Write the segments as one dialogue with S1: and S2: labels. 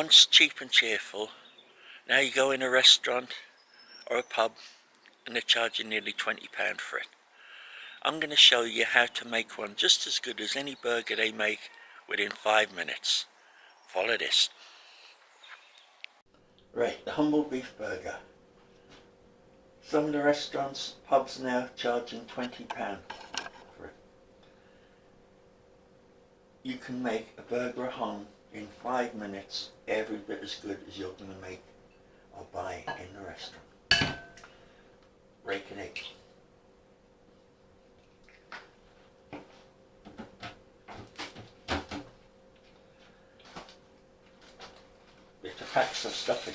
S1: Once cheap and cheerful, now you go in a restaurant or a pub and they're charging nearly £20 for it. I'm going to show you how to make one just as good as any burger they make within 5 minutes. Follow this. Right, the humble beef burger. Some of the restaurants, pubs now charging £20 for it. You can make a burger at home in 5 minutes, every bit as good as you're going to make or buy in the restaurant. Break an egg. Bit of packs of stuffing.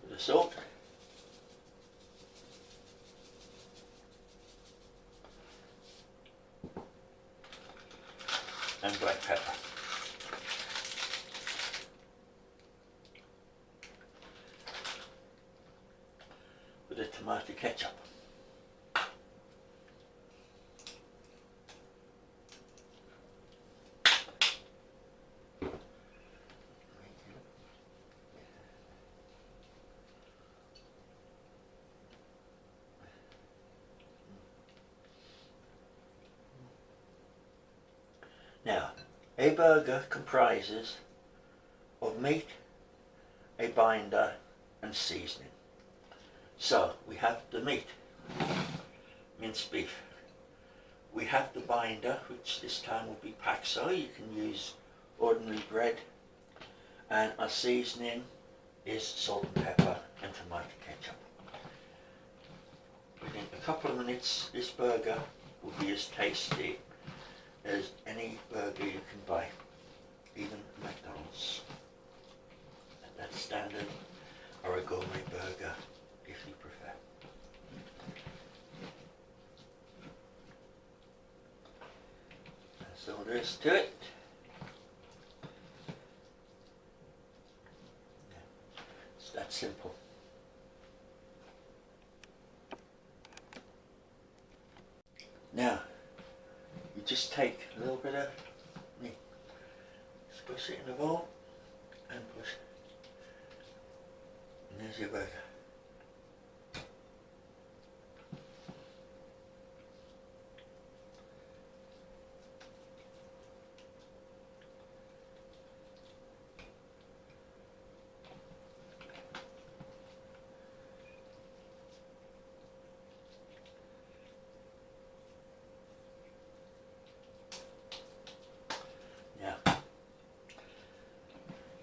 S1: Bit of salt. And black pepper. With a tomato ketchup. Now, a burger comprises of meat, a binder and seasoning. So, we have the meat, minced beef. We have the binder, which this time will be packed, so you can use ordinary bread. And our seasoning is salt and pepper and tomato ketchup. Within a couple of minutes, this burger will be as tasty as any burger you can buy, even McDonald's. And that's standard, or a gourmet burger if you prefer. That's all there is to it. It's that simple. Now, you just take a little bit of meat, squish it in the bowl and push it. And there's your burger.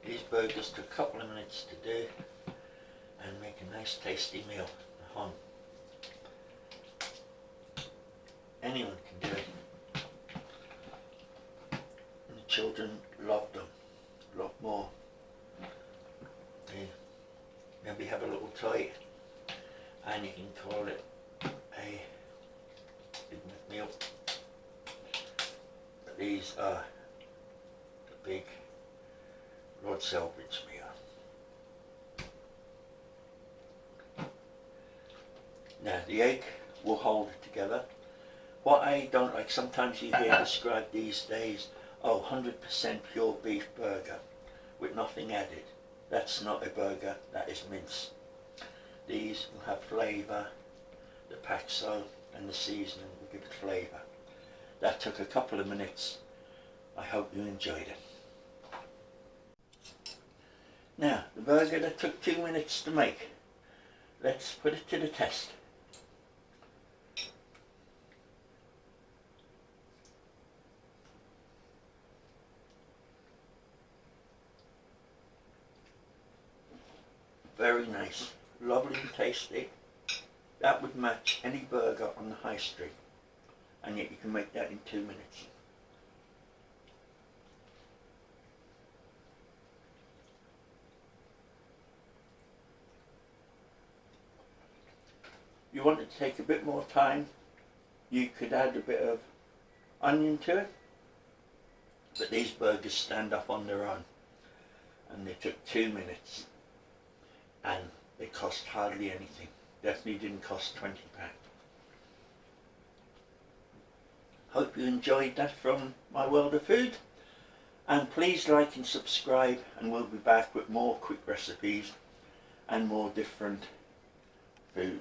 S1: These burgers took a couple of minutes to do and make a nice tasty meal at home. Anyone can do it. And the children love them a lot more. They maybe have a little toy and you can call it a Big Mac meal. But these are the big Lord Selbridge meal. Now the egg will hold it together. What I don't like, sometimes you hear described these days, oh, 100% pure beef burger with nothing added. That's not a burger, that is mince. These will have flavour, the paxo and the seasoning will give it flavour. That took a couple of minutes. I hope you enjoyed it. Now, the burger that took 2 minutes to make, let's put it to the test. Very nice, lovely and tasty. That would match any burger on the high street, and yet you can make that in 2 minutes. You want it to take a bit more time, you could add a bit of onion to it, but these burgers stand up on their own, and they took 2 minutes and they cost hardly anything. Definitely didn't cost £20. hope you enjoyed that from my world of food, and please like and subscribe, and we'll be back with more quick recipes and more different food.